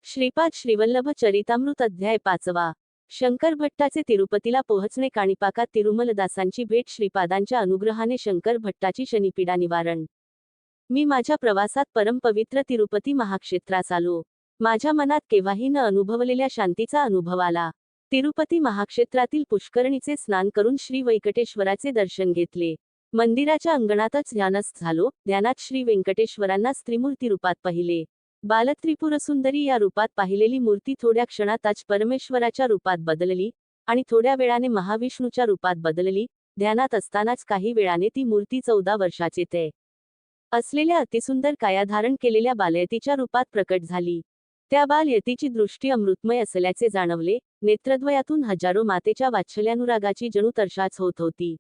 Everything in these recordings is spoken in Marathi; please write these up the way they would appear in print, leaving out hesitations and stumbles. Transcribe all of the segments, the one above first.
श्रीपाद श्रीवल्लभ चरितामृत अध्याय 5. शंकर भट्टाचे तिरुपतीला पोहचणे. काणिपाकात तिरुमलदासांची भेट. श्रीपादांच्या अनुग्रहाने शंकर भट्टाची शनिपीडा निवारण. मी माझ्या प्रवासात परमपवित्र तिरुपती महाक्षेत्रास आलो. माझ्या मनात केव्हाही न अनुभवलेल्या शांतीचा अनुभव आला. तिरुपती महाक्षेत्रातील पुष्करणीचे स्नान करून श्री व्यंकटेश्वराचे दर्शन घेतले. मंदिराच्या अंगणातच ध्यानस्थ झालो. ध्यानात श्री व्यंकटेश्वरांना स्त्रीमूर्ती रूपात पाहिले. बालत्रिपुरसुंदरी या रूपात पाहिलेली मूर्ती थोड्या क्षणातच परमेश्वराच्या रूपात बदलली आणि थोड्या वेळाने महाविष्णूच्या रूपात बदलली. ध्यानात असतानाच काही वेळाने ती मूर्ती 14 वर्षाचे ते असलेल्या अतिसुंदर काया धारण केलेल्या बालयतीच्या रूपात प्रकट झाली. त्या बालयतीची दृष्टी अमृतमय असल्याचे जाणवले. नेत्रद्वयातून हजारो मातेच्या वात्सल्यानुरागाची जणू तर्शाच होत होती.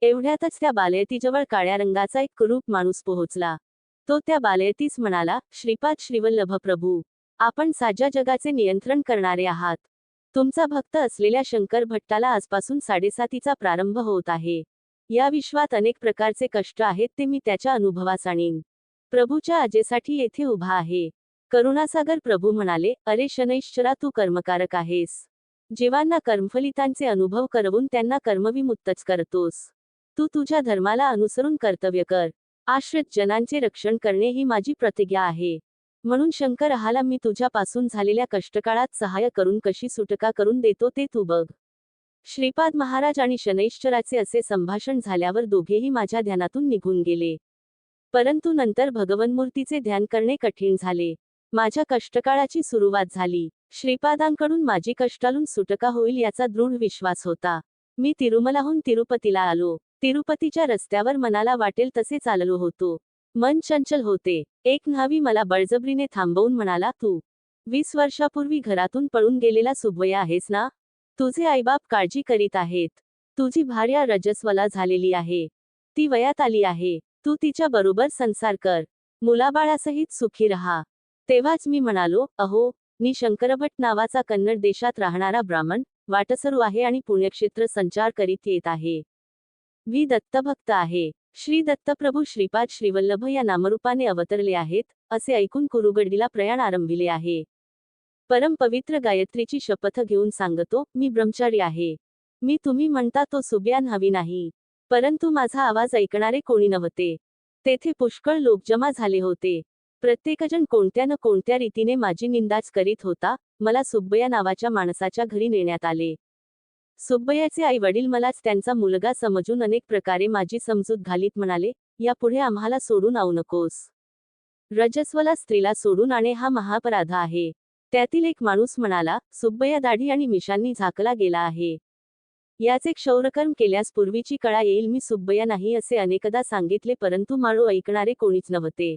एवढ्यातच त्या बालयतीजवळ काळ्या रंगाचा एक कुरूप माणूस पोहोचला. तो त्या बालयतीस म्हणाला, श्रीपाद श्रीवल्लभ प्रभू, आपण साऱ्या जगाचे नियंत्रण करणारे आहात. तुमचा भक्त असलेल्या शंकर भट्टाला आजपासून 7:30चा प्रारंभ होत आहे. या विश्वात अनेक प्रकारचे कष्ट आहेत, ते मी त्याच्या अनुभवास आणीन. प्रभूच्या आजेसाठी येथे उभा आहे. करुणासागर प्रभू म्हणाले, अरे शनैश्चरा, तू कर्मकारक आहेस. जीवांना कर्मफलितांचे अनुभव करवून त्यांना कर्मविमुक्तच करतोस. तू तुझ्या धर्माला अनुसरून कर्तव्य कर. आश्रित जनांचे रक्षण करणे ही माझी प्रतिज्ञा आहे. म्हणून शंकर आहाला मी तुझ्यापासून झालेल्या कष्टकाळात सहाय्य करून कशी सुटका करून देतो ते तू बघ. श्रीपाद महाराज आणि शनैश्चराचे असे संभाषण झाल्यावर दोघेही माझ्या ध्यानातून निघून गेले. परंतु नंतर भगवन्मूर्तीचे ध्यान करणे कठीण झाले. माझ्या कष्टकाळाची सुरुवात झाली. श्रीपादांकडून माझी कष्टालून सुटका होईल याचा दृढ विश्वास होता. मी तिरुमलाहून तिरुपतीला आलो. तिरुपतीच्या रस्त्यावर मनाला वाटेल तसे चाललो होतो. मन चंचल होते. एक न्हावी मला बळजबरीने थांबवून म्हणाला, तू 20 वर्षापूर्वी घरातून पळून गेलेला सुब्बय्या आहेस ना? तुझे आईबाप काळजी करीत आहेत. तुझी भार्या रजस्वला झालेली आहे. ती वयात आली आहे. तू तिच्या बरोबर संसार कर. मुलाबाळासहित सुखी रहा. तेव्हाच मी म्हणालो, अहो, मी शंकरभट नावाचा कन्नड देशात राहणारा ब्राह्मण वाटसरू आहे आणि पुण्यक्षेत्र संचार करीत येत आहे. मी दत्तभक्त आहे. श्री दत्तप्रभू श्रीपाद श्रीवल्लभ या नामरूपाने अवतरले आहेत, असे ऐकून कुरुगडीला प्रयाण आरंभिले आहे. परमपवित्र गायत्रीची शपथ घेऊन सांगतो, मी ब्रह्मचारी आहे. मी तुम्ही म्हणता तो सुब्यान हवी नाही. परंतु माझा आवाज ऐकणारे कोणी नव्हते. तेथे पुष्कळ लोक जमा झाले होते. प्रत्येकजण कोणत्या न कोणत्या रीतीने माझी निंदाच करीत होता. मला सुब्बय्या नावाच्या माणसाच्या घरी नेण्यात आले. सुब्बय्याचे आई वडील मलाच त्यांचा मुलगा समजून अनेक प्रकारे माझी समजूत घालीत म्हणाले, यापुढे आम्हाला सोडून आऊ नकोस. रजस्वला स्त्रीला सोडून आणे हा महापराध आहे. त्यातील एक माणूस म्हणाला, सुब्बय्या दाढी आणि मिशांनी झाकला गेला आहे. याचे क्षौरकर्म केल्यास पूर्वीची कळा येईल. मी सुब्बय्या नाही असे अनेकदा सांगितले, परंतु माळो ऐकणारे कोणीच नव्हते.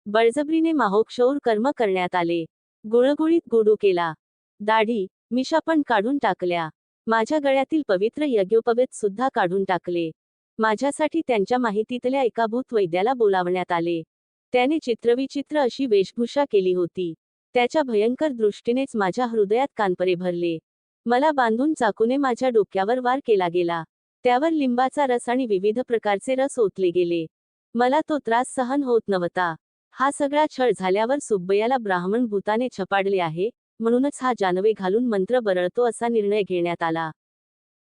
बळजबरीने माहोक्षौर कर्म करण्यात आले. गुळगुळीत गुडू केला. दाढी मिशा पण काढून टाकल्या. माझ्या गळ्यातील पवित्र यज्ञोपवीत सुद्धा काढून टाकले. माझ्यासाठी त्यांच्या माहितीतल्या एका भूत वैद्याला बोलावण्यात आले. त्याने चित्रविचित्र अशी वेशभूषा केली होती. त्याच्या भयंकर दृष्टीनेच माझ्या हृदयात कानपरे भरले. मला बांधून चाकूने माझ्या डोक्यावर वार केला गेला. त्यावर लिंबाचा रस आणि विविध प्रकारचे रस ओतले गेले. मला तो त्रास सहन होत नव्हता. हा सगळा छळ झाल्यावर सुब्बय्याला ब्राह्मण भूताने छपाडले आहे, म्हणूनच हा जानवे घालून मंत्र बरळतो असा निर्णय घेण्यात आला.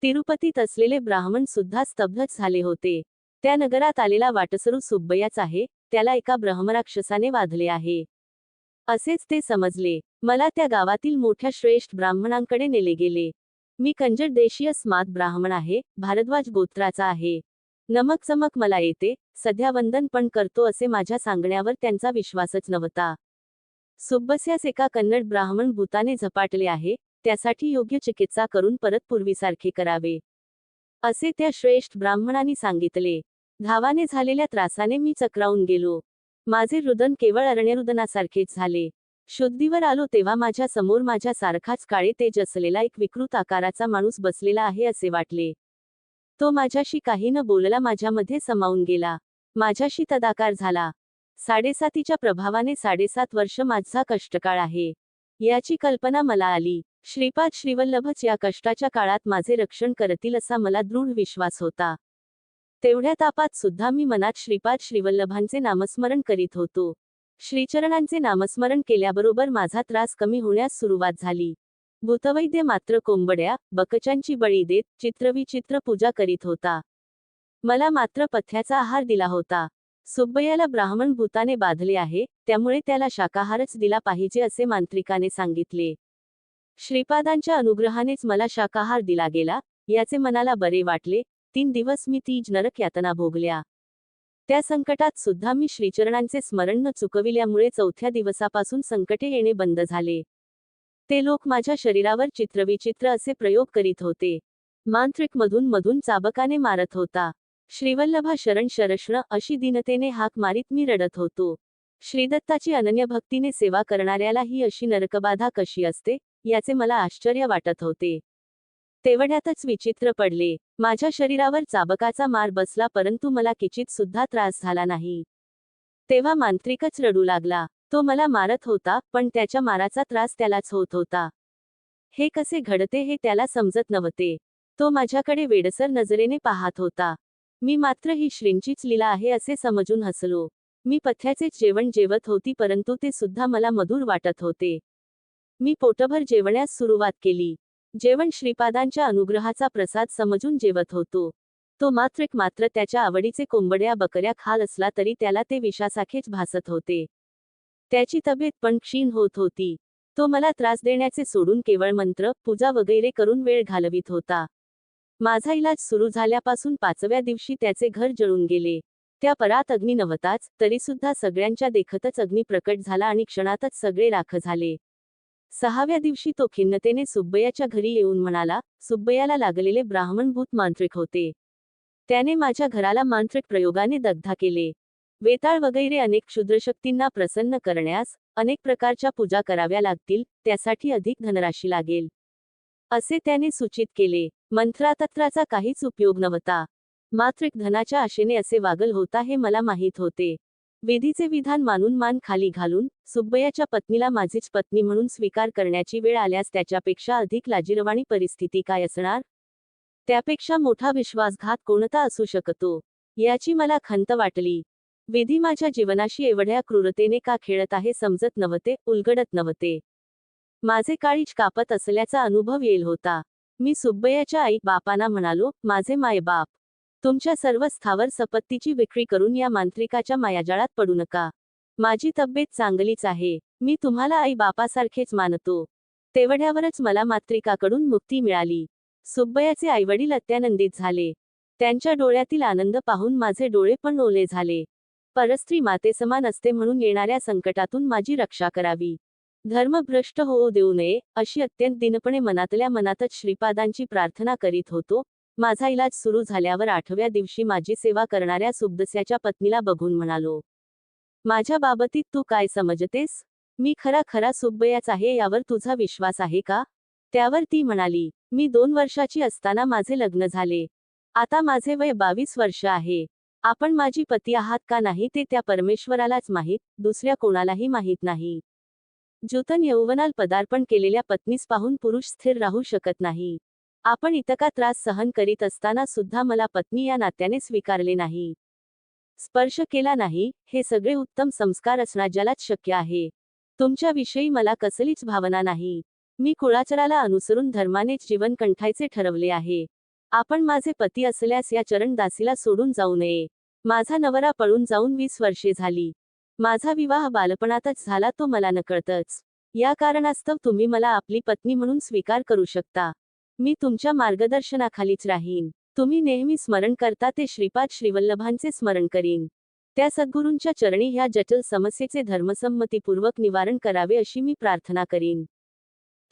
तिरुपतीत असलेले ब्राह्मण सुद्धा स्तब्धच झाले होते. त्या नगरात आलेला वाटसरू सुब्बय्याच आहे, त्याला एका ब्रह्मराक्षसाने वाधले आहे असेच ते समजले. मला त्या गावातील मोठ्या श्रेष्ठ ब्राह्मणांकडे नेले गेले. मी कंजर देशीय स्मार्त ब्राह्मण आहे, भारद्वाज गोत्राचा आहे. नमक चमक मला येते, सध्या वंदन पण करतो असे माझ्या सांगण्यावर त्यांचा विश्वासच नव्हता. सुब्बस्यास एका कन्नड ब्राह्मण भूताने झपाटले आहे, त्यासाठी योग्य चिकित्सा करून परत पूर्वीसारखे करावे असे त्या श्रेष्ठ ब्राह्मणांनी सांगितले. धावाने झालेल्या त्रासाने मी चक्रावून गेलो. माझे रुदन केवळ अरण्यरुदनासारखेच झाले. शुद्धीवर आलो तेव्हा माझ्या समोर माझ्या सारखाच काळे तेज असलेला एक विकृत आकाराचा माणूस बसलेला आहे असे वाटले. तो माझ्याशी काही न बोलला माझ्यामध्ये समावून गेला. माझ्याशी तदाकार झाला. 7:30च्या प्रभावाने 7.5 वर्ष माझा कष्टकाळ आहे याची कल्पना मला आली. श्रीपाद श्रीवल्लभच या कष्टाच्या काळात माझे रक्षण करतील असा मला दृढ विश्वास होता. तेवढ्या तापात सुद्धा मी मनात श्रीपाद श्रीवल्लभांचे नामस्मरण करीत होतो. श्रीचरणांचे नामस्मरण केल्याबरोबर माझा त्रास कमी होण्यास सुरुवात झाली. भूतवैद्य मात्र कोंबड्या, बकच्यांची बळी देत चित्रविचित्र पूजा करीत होता. मला मात्र पथ्याचा आहार दिला होता. सुब्बय्याला ब्राह्मण भूताने बाधले आहे, त्यामुळे त्याला शाकाहारच दिला पाहिजे असे मांत्रिकाने सांगितले. श्रीपादांच्या अनुग्रहानेच मला शाकाहार दिला गेला, याचे मनाला बरे वाटले. 3 दिवस मी तीज नरक यातना भोगल्या. त्या संकटात सुद्धा मी श्रीचरणांचे स्मरण न चुकविल्यामुळे 4थ्या दिवसापासून संकटे येणे बंद झाले. ते लोक माझ्या शरीरावर चित्रविचित्र असे प्रयोग करीत होते. मांत्रिक मधून मधून चाबकाने मारत होता. श्रीवल्लभा शरण शरष्ण अशी दीनतेने हाक मारीत मी रडत होतो. श्रीदत्ताची अनन्य भक्तीने सेवा करणाऱ्याला ही अशी नरकबाधा कशी असते, याचे मला आश्चर्य वाटत होते. तेवढ्यातच विचित्र पडले. माझ्या शरीरावर चाबकाचा मार बसला, परंतु मला किंचित सुद्धा त्रास झाला नाही. तेव्हा मांत्रिकच रडू लागला. तो मला मारत होता, पण त्याच्या माराचा त्रास त्यालाच होत होता. हे कसे घडते हे त्याला समजत नव्हते. तो माझ्याकडे वेडसर नजरेने पाहत होता. मी मात्र ही श्रींचीच लीला आहे असे समजून हसलो. मी पथ्याचेच जेवण जेवत होती, परंतु ते सुद्धा मला मधुर वाटत होते. मी पोटभर जेवण्यास सुरुवात केली. जेवण श्रीपादांच्या अनुग्रहाचा प्रसाद समजून जेवत होतो. तो मात्र त्याच्या आवडीचे कोंबड्या बकऱ्या खाल असला तरी त्याला ते विषासारखेच भासत होते. त्याची तब्येत पण क्षीण होत होती. तो मला त्रास देण्याचे सोडून केवळ मंत्र, पूजा वगैरे करून वेळ घालवित होता. माझा इलाज सुरू झाल्यापासून 5व्या दिवशी त्याचे घर जळून गेले. त्या परात अग्नी नव्हताच, तरीसुद्धा सगळ्यांच्या देखतच अग्नी प्रकट झाला आणि क्षणातच सगळे राख झाले. 6व्या दिवशी तो खिन्नतेने सुब्बय्याच्या घरी येऊन म्हणाला. सुब्बय्याला लागलेले ब्राह्मणभूत मांत्रिक होते. त्याने माझ्या घराला मांत्रिक प्रयोगाने दग्ध केले. वेताळ वगैरे अनेक क्षुद्रशक्तींना प्रसन्न करण्यास अनेक प्रकारच्या पूजा कराव्या लागतील, त्यासाठी अधिक धनराशी लागेल, असे त्याने सूचित केले. मंत्रातंत्राचा काहीच उपयोग नव्हता. मात्रिक धनाच्या आशेने असे वागल होता हे मला माहीत होते. विधीचे विधान मानून मान खाली घालून सुब्बय्याच्या पत्नीला माझीच पत्नी म्हणून स्वीकार करण्याची वेळ आल्यास त्याच्यापेक्षा अधिक लाजिरवाणी परिस्थिती काय असणार? त्यापेक्षा मोठा विश्वासघात कोणता असू शकतो, याची मला खंत वाटली. विधी माझ्या जीवनाशी एवढ्या क्रूरतेने का खेळत आहे समजत नव्हते, उलगडत नव्हते. माझे काळीज कापत असल्याचा अनुभव येईल होता. मी सुब्बय्याच्या आई बापांना म्हणालो, माझे माय बाप, तुमच्या सर्व स्थावर संपत्तीची विक्री करून या मांत्रिकाच्या मायाजाळात पडू नका. माझी तब्येत चांगलीच आहे. मी तुम्हाला आई बापासारखेच मानतो. तेवढ्यावरच मला मांत्रिकाकडून मुक्ती मिळाली. सुब्बय्याचे आईवडील अत्यानंदित झाले. त्यांच्या डोळ्यातील आनंद पाहून माझे डोळे पण ओले झाले. परस्त्री मातेसमान असते म्हणून येणाऱ्या संकटातून माझी रक्षा करावी. धर्मभ्रष्ट होऊ देऊ नये, अशी अत्यंत दीनपणे मनातल्या मनातच श्रीपादांची प्रार्थना करीत होतो. माझा इलाज सुरू झाल्यावर 8व्या दिवशी माझी सेवा करणाऱ्या सुब्दस्याच्या पत्नीला बघून म्हणालो, माझ्या बाबतीत तू काय समजतेस? मी खरा सुब्बय्याच आहे यावर तुझा विश्वास आहे का? त्यावर ती म्हणाली, मी 2 वर्षाची असताना माझे लग्न झाले. आता माझे वय 22 वर्ष आहे. आपण माझी पती आहात का नाही ते त्या परमेश्वरालाच माहीत, दुसऱ्या कोणालाही माहीत नाही. जूतन यौवनाल पदार्पण केलेल्या पत्नीस पाहून पुरुष स्थिर राहू शकत नाही. आपण इतका त्रास सहन करीत असताना सुद्धा मला पत्नी या नात्याने स्वीकारले नाही, स्पर्श केला नाही, हे सगळे उत्तम संस्कार असणं ज्यालाच शक्य आहे. तुमच्याविषयी मला कसलीच भावना नाही. मी कुळाचाराला अनुसरून धर्मानेच जीवन कंठायचे ठरवले आहे. आपण माझे पती असल्यास या चरणदासीला सोडून जाऊ नये. माझा नवरा पळून जाऊन 20 वर्षे झाली. माझा विवाह बालपणातच झाला, तो मला नकळतच. या कारणास्तव तुम्ही मला आपली पत्नी म्हणून स्वीकार करू शकता. मी तुमच्या मार्गदर्शनाखालीच राहीन. तुम्ही नेहमी स्मरण करता ते श्रीपाद श्रीवल्लभांचे स्मरण करीन. त्या सद्गुरूंच्या चरणी ह्या जटिल समस्येचे धर्मसंमतीपूर्वक निवारण करावे अशी मी प्रार्थना करीन.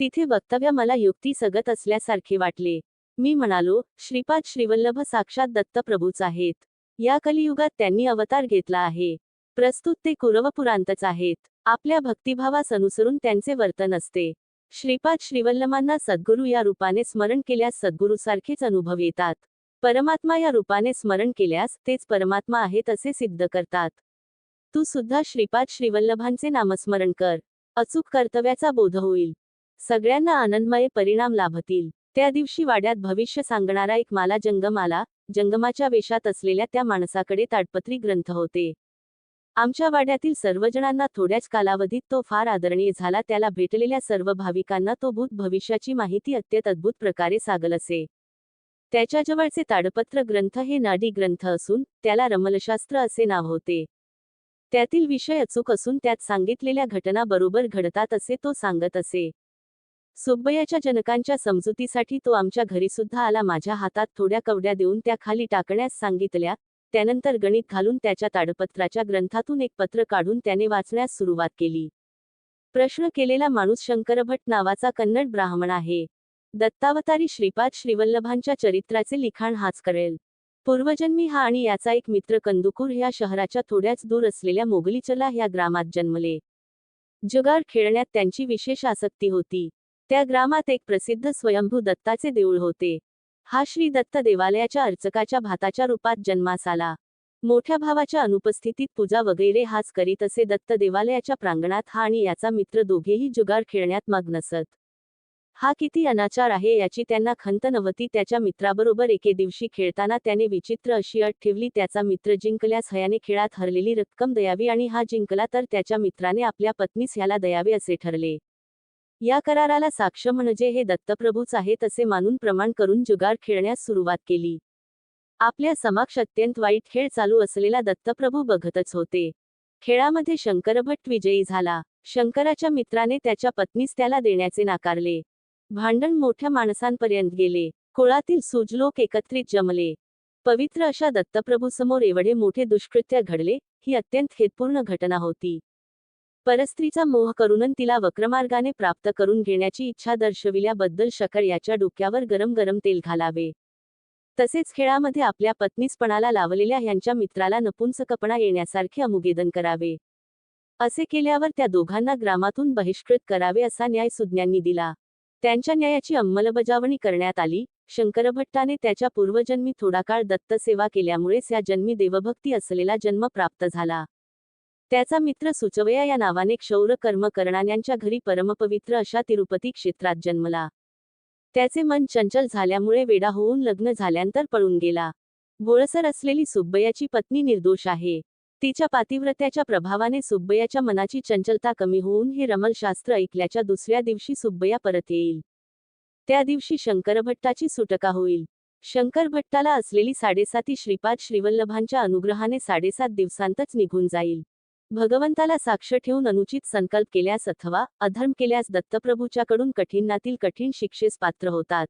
तिथे वक्तव्य मला युक्तिसगत असल्यासारखे वाटले. मी म्हणालो, श्रीपाद श्रीवल्लभ साक्षात दत्तप्रभूच आहेत. या कलियुगात त्यांनी अवतार घेतला आहे. प्रस्तुत ते कुरवपुरांतच आहेत. आपल्या भक्तिभावास अनुसरून त्यांचे वर्तन असते. श्रीपाद श्रीवल्लभांना सद्गुरू या रूपाने स्मरण केल्यास सद्गुरूसारखेच अनुभव येतात. परमात्मा या रूपाने स्मरण केल्यास तेच परमात्मा आहेत असे सिद्ध करतात. तू सुद्धा श्रीपाद श्रीवल्लभांचे नामस्मरण कर. अचूक कर्तव्याचा बोध होईल. सगळ्यांना आनंदमय परिणाम लाभतील. त्या दिवशी वाड्यात भविष्य सांगणारा एक माला जंगमाच्या वेशात असलेल्या त्या माणसाकडे ताडपत्री ग्रंथ होते. आमच्या वाड्यातील सर्वजणांना थोड्याच कालावधीत तो फार आदरणीय झाला. त्याला भेटलेल्या सर्व भाविकांना तो भूत भविष्याची माहिती अत्यंत अद्भुत प्रकारे सांगत असे. त्याच्याजवळचे ताडपत्र ग्रंथ हे नाडी ग्रंथ असून त्याला रमलशास्त्र असे नाव होते. त्यातील विषय अचूक असून त्यात सांगितलेल्या घटना बरोबर घडतात असे तो सांगत असे. सुब्बय्याच्या जनकांच्या समजुतीसाठी तो आमच्या घरी सुद्धा आला. माझ्या हातात थोड्या कवड्या देऊन त्या खाली टाकण्यास सांगितल्या. त्यानंतर गणित घालून त्याच्या ताडपत्राच्या ग्रंथातून एक पत्र काढून त्याने वाचण्यास सुरुवात केली. प्रश्न केलेला माणूस शंकरभट नावाचा कन्नड ब्राह्मण आहे. दत्तावतारी श्रीपाद श्रीवल्लभांच्या चरित्राचे लिखाण हाच करेल. पूर्वजन्मी हा आणि याचा एक मित्र कंदुकूर ह्या शहराच्या थोड्याच दूर असलेल्या मोगलीचला ह्या ग्रामात जन्मले. जुगार खेळण्यात त्यांची विशेष आसक्ती होती. त्या ग्रामात एक प्रसिद्ध स्वयंभू दत्ताचे देऊळ होते. हा श्री दत्त देवालयाच्या अर्चकाच्या भाताच्या रूपात जन्मास आला. मोठ्या भावाच्या अनुपस्थितीत पूजा वगैरे हाच करीत असे. दत्त देवालयाच्या प्रांगणात हा आणि याचा मित्र दोघेही जुगार खेळण्यात मग्न असत. हा किती अनाचार आहे याची त्यांना खंत नव्हती. त्याच्या मित्राबरोबर एके दिवशी खेळताना त्याने विचित्र अशी अट ठेवली. त्याचा मित्र जिंकल्यास ह्याने खेळात हरलेली रक्कम द्यावी आणि हा जिंकला तर त्याच्या मित्राने आपल्या पत्नीस ह्याला द्यावे असे ठरले. या कराराला साक्ष म्हणजे हे दत्तप्रभूच आहेत असे मानून प्रमाण करून जुगार खेळण्यास सुरुवात केली. आपल्या समक्ष अत्यंत वाईट खेळ चालू असलेला दत्तप्रभू बघतच होते. खेळामध्ये शंकरभट विजयी झाला. शंकराच्या मित्राने त्याच्या पत्नीस त्याला देण्याचे नाकारले. भांडण मोठ्या माणसांपर्यंत गेले. कुळातील सूजलोक एकत्रित जमले. पवित्र अशा दत्तप्रभूसमोर एवढे मोठे दुष्कृत्य घडले, ही अत्यंत खेदपूर्ण घटना होती. परस्त्रीचा मोह करूनन तिला वक्रमार्गाने प्राप्त करून घेण्याची इच्छा दर्शविल्याबद्दल शकर याच्या डोक्यावर गरम गरम तेल घालावे. तसेच खेळामध्ये आपल्या पत्नीसपणाला लावलेल्या ह्यांच्या मित्राला नपुंसकपणा येण्यासारखे अमुगेदन करावे. असे केल्यावर त्या दोघांना ग्रामातून बहिष्कृत करावे असा न्याय सुज्ञांनी दिला. त्यांच्या न्यायाची अंमलबजावणी करण्यात आली. शंकरभट्टाने त्याच्या पूर्वजन्मी थोडा काळ दत्तसेवा केल्यामुळेच या जन्मी देवभक्ती असलेला जन्म प्राप्त झाला. त्याचा मित्र सुचवया या नावाने क्षौर कर्म करणाऱ्यांच्या घरी परमपवित्र अशा तिरुपती क्षेत्रात जन्मला. त्याचे मन चंचल झाल्यामुळे वेडा होऊन लग्न झाल्यानंतर पळून गेला. भोळसर असलेली सुब्बय्याची पत्नी निर्दोष आहे. तिच्या पातिव्रत्याच्या प्रभावाने सुब्बय्याच्या मनाची चंचलता कमी होऊन हे रमलशास्त्र ऐकल्याच्या दुसऱ्या दिवशी सुब्बय्या परत येईल. त्या दिवशी शंकरभट्टाची सुटका होईल. शंकरभट्टाला असलेली 7.5 श्रीपाद श्रीवल्लभांच्या अनुग्रहाने 7.5 दिवसांतच निघून जाईल. भगवंताला साक्ष ठेवून अनुचित संकल्प केल्यास अथवा अधर्म केल्यास दत्तप्रभूच्याकडून कठीणातील कठीण शिक्षेस पात्र होतात.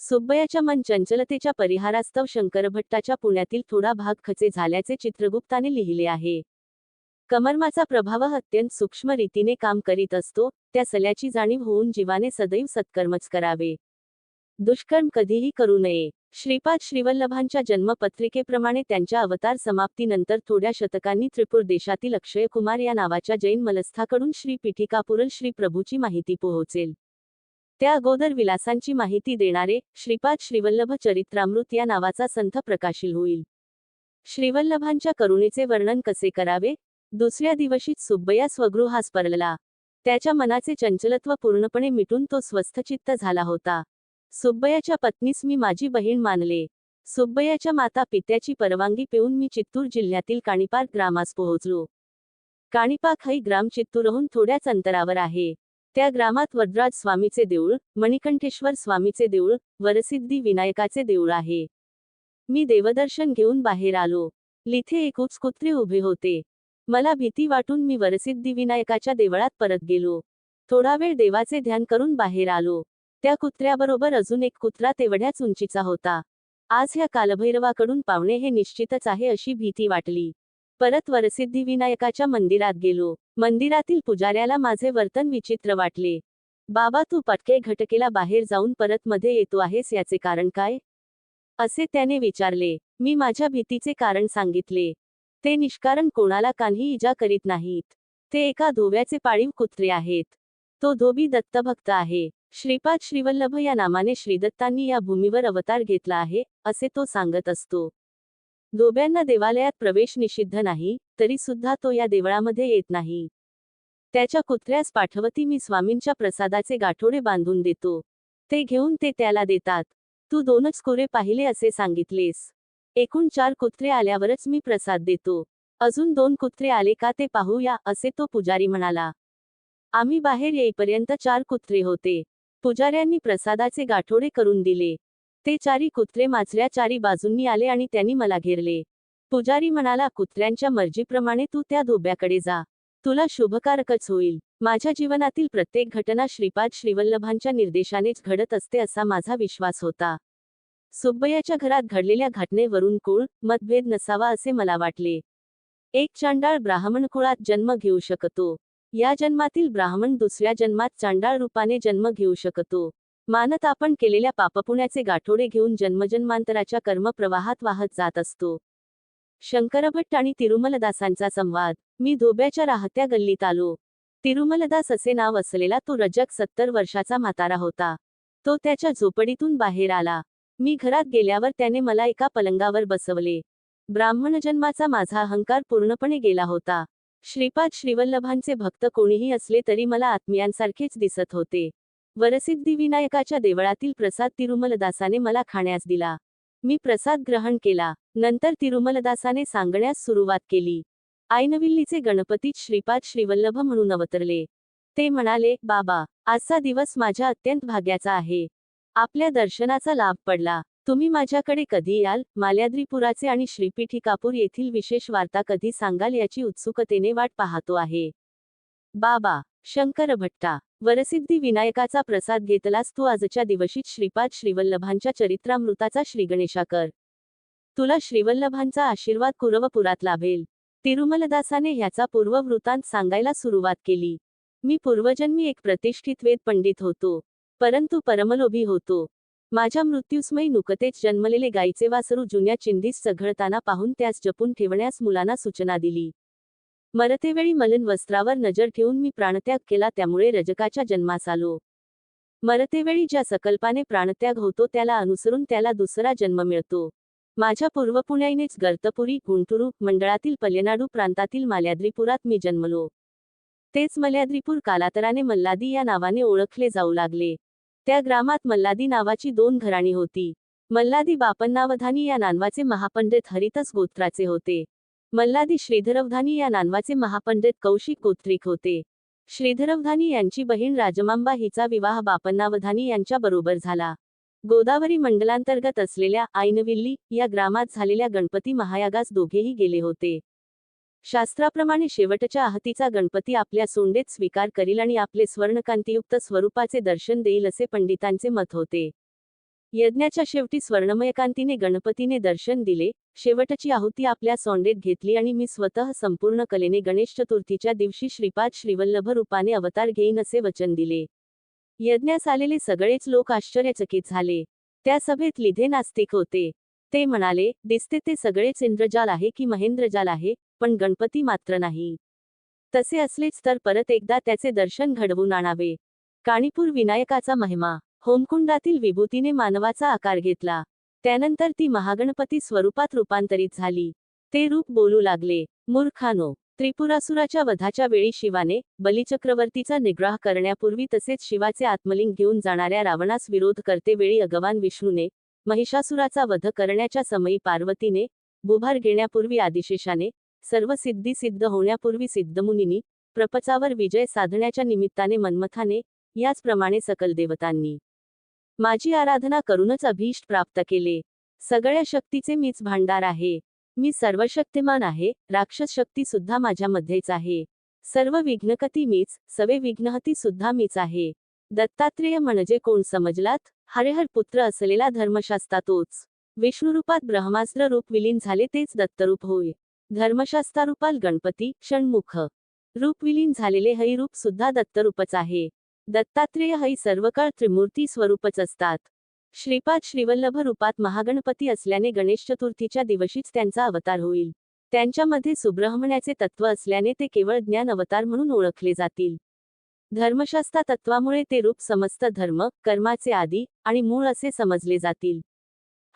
सुब्बय्याच्या मन चंचलतेच्या परिहारास्तव शंकरभट्टाच्या पुण्यातील थोडा भाग खचे झाल्याचे चित्रगुप्ताने लिहिले आहे. कमर्माचा प्रभाव अत्यंत सूक्ष्म रीतीने काम करीत असतो. त्या सल्याची जाणीव होऊन जीवाने सदैव सत्कर्मच करावे. दुष्कर्म कधीही करू नये. श्रीपाद श्रीवल्लभांच्या जन्मपत्रिकेप्रमाणे त्यांच्या अवतार समाप्तीनंतर थोड्या शतकांनी त्रिपूर देशातील अक्षयकुमार या नावाच्या जैन मलस्थाकडून श्री पीठिकापुरल श्री प्रभूची माहिती पोहोचेल. त्या अगोदर विलासांची माहिती देणारे श्रीपाद श्रीवल्लभ चरित्रामृत या नावाचा संथ प्रकाशिल होईल. श्रीवल्लभांच्या करुणेचे वर्णन कसे करावे? दुसऱ्या दिवशीच सुब्बय्या स्वगृहास परलला. त्याच्या मनाचे चंचलत्व पूर्णपणे मिटून तो स्वस्थचित्त झाला होता. सुब्बय्याच्या पत्नीस मी माझी बहीण मानले. सुब्बय्याच्या माता पित्याची परवानगी पेऊन मी चित्तूर जिल्ह्यातील काणिपाक ग्रामास पोहोचलो. काणिपाक ही ग्राम चित्तूरहून थोड्याच अंतरावर आहे. त्या ग्रामात वरदराज स्वामीचे देऊळ, मणिकंठेश्वर स्वामीचे देऊळ, वरसिद्धी विनायकाचे देऊळ आहे. मी देवदर्शन घेऊन बाहेर आलो. लिथे एक उच कुत्रे उभे होते. मला भीती वाटून मी वरसिद्धी विनायकाच्या देवळात परत गेलो. थोडा वेळ देवाचे ध्यान करून बाहेर आलो. त्या कुत्र्याबरोबर अजून एक कुत्रा तेवढ्याच उंचीचा होता. आज ह्या कालभैरवाकडून पावणे हे निश्चितच आहे अशी भीती वाटली. परत वरसिद्धी विनायकाच्या मंदिरात गेलो. मंदिरातील पुजाऱ्याला माझे वर्तन विचित्र वाटले. बाबा, तू पटके घटकेला बाहेर जाऊन परत मध्ये येतो आहेस, याचे कारण काय? असे त्याने विचारले. मी माझ्या भीतीचे कारण सांगितले. ते निष्कारण कोणाला काहीही इजा करीत नाहीत. ते एका धोव्याचे पाळीव कुत्रे आहेत. तो धोबी दत्तभक्त आहे. श्रीपाद श्रीवल्लभ या नामाने श्रीदत्तांनी या भूमीवर अवतार घेतला आहे, असे तो सांगत असतो. धोब्यांना देवालयात प्रवेश निषिद्ध नाही, तरी सुद्धा तो या देवळामध्ये येत नाही. त्याच्या कुत्र्यास पाठवती मी स्वामींच्या प्रसादाचे गाठोडे बांधून देतो. ते घेऊन ते त्याला देतात. तू 2च कुरे पाहिले असे सांगितलेस. एकूण 4 कुत्रे आल्यावरच मी प्रसाद देतो. अजून 2 कुत्रे आले का ते पाहूया, असे तो पुजारी म्हणाला. आम्ही बाहेर येईपर्यंत 4 कुत्रे होते. पुजाऱ्यांनी प्रसादाचे गाठोडे करून दिले. ते 4ही कुत्रे माझ्या 4ही बाजूंनी आले आणि त्यांनी मला घेरले. पुजारी म्हणाला, कुत्र्यांच्या मर्जीप्रमाणे तू त्या धोब्याकडे जा. तुला शुभकारकच होईल. माझ्या जीवनातील प्रत्येक घटना श्रीपाद श्रीवल्लभांच्या निर्देशानेच घडत असते असा माझा विश्वास होता. सुब्बय्याच्या घरात घडलेल्या घटनेवरून कुळ, मतभेद नसावा असे मला वाटले. एक चांडाळ ब्राह्मण कुळात जन्म घेऊ शकतो. या जन्मातील ब्राह्मण दुसऱ्या जन्मात चांडाळ रूपाने जन्म घेऊ शकतो. मानत आपण केलेल्या पापपुण्याचे गाठोडे घेऊन जन्मजन्मांतराच्या कर्मप्रवाहात वाहत जात असतो. शंकरभट्ट आणि तिरुमलदासांचा संवाद. मी धोब्याच्या राहत्या गल्लीत आलो. तिरुमलदास असे नाव असलेला तो रजक 70 वर्षाचा म्हातारा होता. तो त्याच्या झोपडीतून बाहेर आला. मी घरात गेल्यावर त्याने मला एका पलंगावर बसवले. ब्राह्मण जन्माचा माझा अहंकार पूर्णपणे गेला होता. श्रीपाद श्रीवल्लभांचे भक्त कोणीही असले तरी मला आत्मीयांसारखेच दिसत होते. वरसिद्धिविनायकाच्या देवळातील प्रसाद तिरुमलदासाने मला खाण्यास दिला. मी प्रसाद ग्रहण केला. नंतर तिरुमलदासाने सांगण्यास सुरुवात केली. आयनविल्लीचे गणपतीच श्रीपाद श्रीवल्लभ म्हणून अवतरले. ते म्हणाले, बाबा, आजचा दिवस माझ्या अत्यंत भाग्याचा आहे. आपल्या दर्शनाचा लाभ पडला. तुम्ही माझ्याकडे कधी याल, माल्याद्रीपुराचे आणि श्रीपीठिकापूर येथील विशेष वार्ता कधी सांगाल याची उत्सुकतेने वाट पाहतो आहे. बाबा. शंकरभट्टा. वरसिद्धी विनायकाचा प्रसाद घेतलास तू आजच्या दिवशीच श्रीपाद श्रीवल्लभांच्या चरित्रामृताचा श्रीगणेशा कर. तुला श्रीवल्लभांचा आशीर्वाद कुरवपुरात लाभेल. तिरुमलदासाने ह्याचा पूर्ववृत्तांत सांगायला सुरुवात केली. मी पूर्वजन्मी एक प्रतिष्ठित वेद पंडित होतो. परंतु परमलोभी होतो. माझ्या मृत्यूसमयी नुकतेच जन्मलेले गाईचे वासरू जुन्या चिंधीस चघळताना पाहून त्यास जपून ठेवण्यास मुलांना सूचना दिली. मरतेवेळी मलिन वस्त्रावर नजर ठेवून मी प्राणत्याग केला, त्यामुळे रजकाच्या जन्मास आलो. मरतेवेळी ज्या सकल्पाने प्राणत्याग होतो त्याला अनुसरून त्याला दुसरा जन्म मिळतो. माझ्या पूर्वपुण्याईनेच गर्तपुरी, गुंटुरू मंडळातील पल्यनाडू प्रांतातील माल्याद्रीपुरात मी जन्मलो. तेच मल्याद्रीपूर कालांतराने मल्लादी या नावाने ओळखले जाऊ लागले. त्या ग्रामात मल्लादी नावाची 2 घराणी होती. मल्लादी बापन्नावधानी या नावाचे महापंडित हरितस गोत्राचे होते. मल्लादी श्रीधरवधानी या नावाचे महापंडित कौशिक गोत्रिक होते. श्रीधरवधानी यांची बहीण राजमांबा हिचा विवाह बापन्नावधानी यांच्या बरोबर झाला. गोदावरी मंडलांतर्गत असलेल्या आयनविल्ली या ग्रामात झालेल्या गणपती महायागास दोघेही गेले होते. शास्त्राप्रमाणे शेवटच्या आहतीचा गणपती आपल्या सोंडेत स्वीकार करील आणि आपले स्वर्णकांतीयुक्त स्वरूपाचे दर्शन देईल असे पंडितांचे मत होते. यज्ञाच्या शेवटी स्वर्णमय कांतीने गणपतीने दर्शन दिले. शेवटची आहुती आपल्या सोंडेत घेतली आणि मी स्वतः संपूर्ण कलेने गणेश चतुर्थीच्या दिवशी श्रीपाद श्रीवल्लभ रूपाने अवतार घेईन असे वचन दिले. यज्ञास आलेले सगळेच लोक आश्चर्यचकित झाले. त्या सभेत लिधे नास्तिक होते. ते म्हणाले, दिसते ते सगळेच इंद्रजाल आहे की महेंद्रजाल आहे, पण गणपती मात्र नाही. तसे असलेच तर परत एकदा त्याचे दर्शन घडवून आणावे. काणीपूर विनायकाचा महिमा. होमकुंडातील विभूतीने मानवाचा आकार घेतला. त्यानंतर ती महागणपती स्वरूपात रूपांतरित झाली. ते रूप बोलू लागले, मूर्खानो, त्रिपुरासुराच्या वधाच्या वेळी शिवाने, बलिचक्रवर्तीचा निग्रह करण्यापूर्वी तसेच शिवाचे आत्मलिंग घेऊन जाणाऱ्या रावणास विरोध करते वेळी अगवान विष्णूने, महिषासुराचा वध करण्याच्या समयी पार्वतीने, भूभार घेण्यापूर्वी आदिशेषाने, सर्व सिद्धी सिद्ध होण्यापूर्वी सिद्धमुनींनी, प्रपंचावर विजय साधण्याच्या निमित्ताने मन्मथाने, याचप्रमाणे सकल देवतांनी माझी आराधना करूनच अभीष्ट प्राप्त केले. सगळ्या शक्तीचे मीच भांडार आहे. मी सर्वशक्तिमान आहे. राक्षस शक्ती सुद्धा माझ्यामध्येच आहे. सर्व विघ्नकती मीच, सवे विघ्नहती सुद्धा मीच आहे. दत्तात्रेय म्हणजे कोण समजलात? हरिहर पुत्र असलेला धर्मशास्ता तोच. विष्णुरूपात ब्रह्मास्त्र रूप विलीन झाले तेच दत्तरूप होय. धर्मशास्त्रारूपाल गणपती, षण्मुख रूप विलीन झालेले हरिरूप सुद्धा दत्तरूपच आहे. दत्तात्रेय हई सर्वकाळ त्रिमूर्ती स्वरूपच असतात. श्रीपाद श्रीवल्लभ रूपात महागणपती असल्याने गणेश चतुर्थीच्या दिवशीच त्यांचा अवतार होईल. त्यांच्यामध्ये सुब्रह्मण्याचे तत्व असल्याने ते केवळ ज्ञान अवतार म्हणून ओळखले जातील. धर्मशास्त्र तत्वामुळे ते रूप समस्त धर्म, कर्माचे आदी आणि मूळ असे समजले जातील.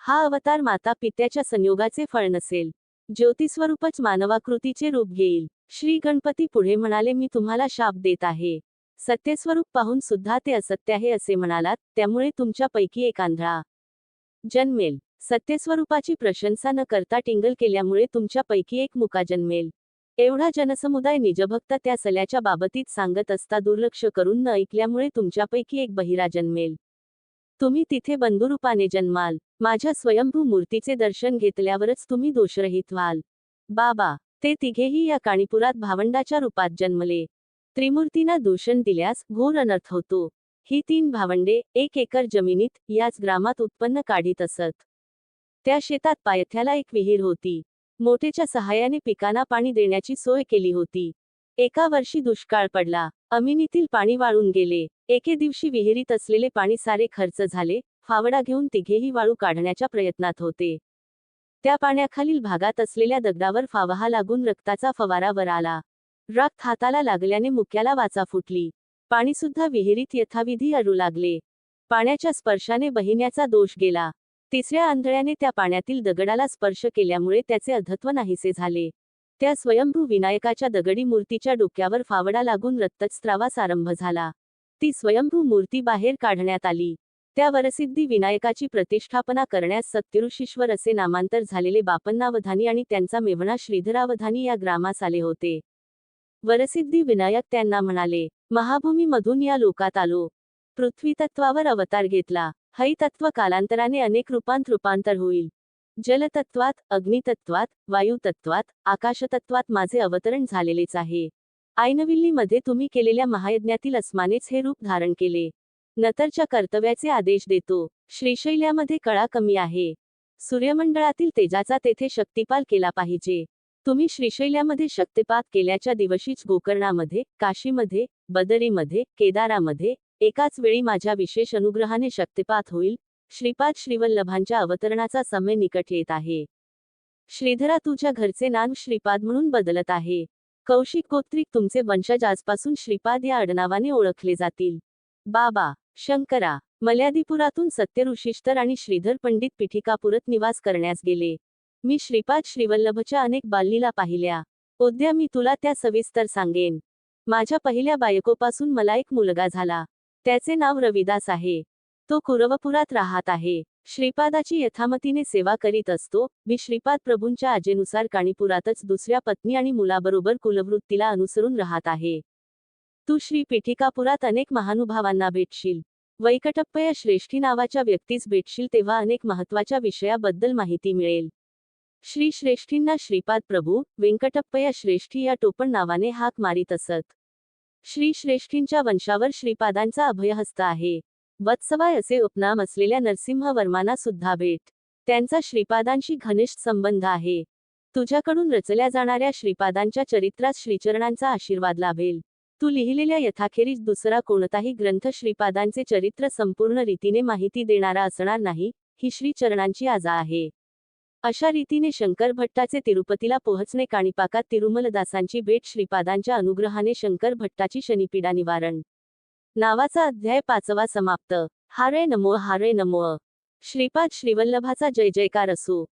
हा अवतार माता पित्याच्या संयोगाचे फळ नसेल. ज्योतिस्वरूपच मानवाकृतीचे रूप घेईल. श्री गणपती पुढे म्हणाले, मी तुम्हाला शाप देत आहे. सत्यस्वरूप पाहून सुद्धा ते असत्य आहे असे म्हणालात, त्यामुळे तुमच्यापैकी एक आंधळा जन्मेल. सत्यस्वरूपाची प्रशंसा न करता टिंगल केल्यामुळे तुमच्यापैकी एक मुका जन्मेल. एवढा जनसमुदाय निजभक्त त्या सल्याच्या बाबतीत सांगत असता दुर्लक्ष करून न ऐकल्यामुळे तुमच्यापैकी एक बहिरा जन्मेल. तुम्ही तिथे बंधुरूपाने जन्माल. माझ्या स्वयंभू मूर्तीचे दर्शन घेतल्यावरच तुम्ही दोषरहित व्हाल. बाबा, ते तिघेही या काणीपुरात भावंडाच्या रूपात जन्मले. त्रिमूर्तींना दूषण दिल्यास घोर अनर्थ होतो. ही 3 भावंडे 1 एकर जमिनीत याच ग्रामात उत्पन्न काढीत असत. त्या शेतात पायथ्याला एक विहीर होती. मोटेच्या सहाय्याने पिकांना पाणी देण्याची सोय केली होती. एका वर्षी दुष्काळ पडला. अमिनीतील पाणी वाळून गेले. एके दिवशी विहिरीत असलेले पाणी सारे खर्च झाले. फावडा घेऊन तिघेही वाळू काढण्याच्या प्रयत्नात होते. त्या पाण्याखालील भागात असलेल्या दगडावर फावहा लागून रक्ताचा फवारा वर आला. रक्त हाताला लागल्याने मुक्याला वाचा फुटली. पाणीसुद्धा विहिरीत यथाविधी अडू लागले. पाण्याच्या स्पर्शाने बहिण्याचा दोष गेला. तिसऱ्या आंधळ्याने त्या पाण्यातील दगडाला स्पर्श केल्यामुळे त्याचे अधत्व नाहीसे झाले. त्या स्वयंभू विनायकाच्या दगडी मूर्तीच्या डोक्यावर फावडा लागून रक्तस्त्रावास आरंभ झाला. ती स्वयंभू मूर्ती बाहेर काढण्यात आली. त्या वरसिद्धी विनायकाची प्रतिष्ठापना करण्यास सत्यऋषीश्वर असे नामांतर झालेले बापन्नावधानी आणि त्यांचा मेव्हणा श्रीधरावधानी या ग्रामास आले होते. वरसिद्धी विनायक त्यांना म्हणाले, महाभूमीमधून या लोकात आलो. पृथ्वीतत्वावर अवतार घेतला. हैतत्व कालांतराने अनेक रूपांत रूपांतर होईल. जलतत्वात, अग्नितत्वात, वायुतत्वात, आकाशतत्वात माझे अवतरण झालेलेच आहे. आयनविल्लीमध्ये तुम्ही केलेल्या महायज्ञातील अस्मानेच हे रूप धारण केले. नंतरच्या कर्तव्याचे आदेश देतो. श्रीशैल्यामध्ये कळा कमी आहे. सूर्यमंडळातील तेजाचा तेथे शक्तिपात केला पाहिजे. तुम्ही श्रीशैल्यामध्ये शक्तिपात केल्याच्या दिवशीच गोकर्णामध्ये, काशीमध्ये, बदरीमध्ये, केदारामध्ये एकाच वेळी माझ्या विशेष अनुग्रहाने शक्तिपात होईल. श्रीपाद श्रीवल्लभांच्या अवतरणाचा समय निकट येत आहे. श्रीधरा, तुझ्या घरचे नाव श्रीपाद म्हणून बदलत आहे. कौशिक गोत्रिक तुमचे वंशज आजपासून श्रीपाद या आडनावाने ओळखले जातील. बाबा, शंकरा, मल्यादीपुरातून सत्यऋषीश्वर आणि श्रीधर पंडित पिठिकापुरात निवास करण्यास गेले. मी श्रीपाद श्रीवल्लभच्या अनेक बाललीला पाहिल्या. उद्या मी तुला त्या सविस्तर सांगेन. माझ्या पहिल्या बायकोपासून मला एक मुलगा झाला. त्याचे नाव रविदास आहे. तो कुरवपुरात राहत आहे. श्रीपादाची यथामतीने सेवा करीत असतो. मी श्रीपाद प्रभूंच्या आजेनुसार काणीपुरातच दुसऱ्या पत्नी आणि मुलाबरोबर कुलवृत्तीला अनुसरून राहत आहे. तू श्री पिठिकापुरात अनेक महानुभावांना भेटशील. वैकटप्पया श्रेष्ठी नावाच्या व्यक्तीस भेटशील तेव्हा अनेक महत्त्वाच्या विषयाबद्दल माहिती मिळेल. श्री श्रेष्ठींना श्रीपाद प्रभू, व्यंकटप्पया श्रेष्ठी या टोपण नावाने हाक मारीत असत. श्री श्रेष्ठींच्या वंशावर श्रीपादांचा अभयहस्त आहे. वत्सवाय असे उपनाम असलेल्या नरसिंहवर्मांना सुद्धा भेट. त्यांचा श्रीपादांशी घनिष्ठ संबंध आहे. तुझ्याकडून रचल्या जाणाऱ्या श्रीपादांच्या चरित्रास श्रीचरणांचा आशीर्वाद लाभेल. तू लिहिलेल्या यथाखेरीज दुसरा कोणताही ग्रंथ श्रीपादांचे चरित्र संपूर्ण रीतीने माहिती देणारा असणार नाही, ही श्रीचरणांची आजा आहे. अशा रीतीने शंकर भट्टाचे तिरुपतीला पोहचणे, काणिपाकात तिरुमलदासांची भेट, श्रीपादांच्या अनुग्रहाने शंकर भट्टाची शनिपीडा निवारण नावाचा अध्याय 5वा समाप्त. हारे नमो, हारे नमो. श्रीपाद श्रीवल्लभाचा जय जयकार असो.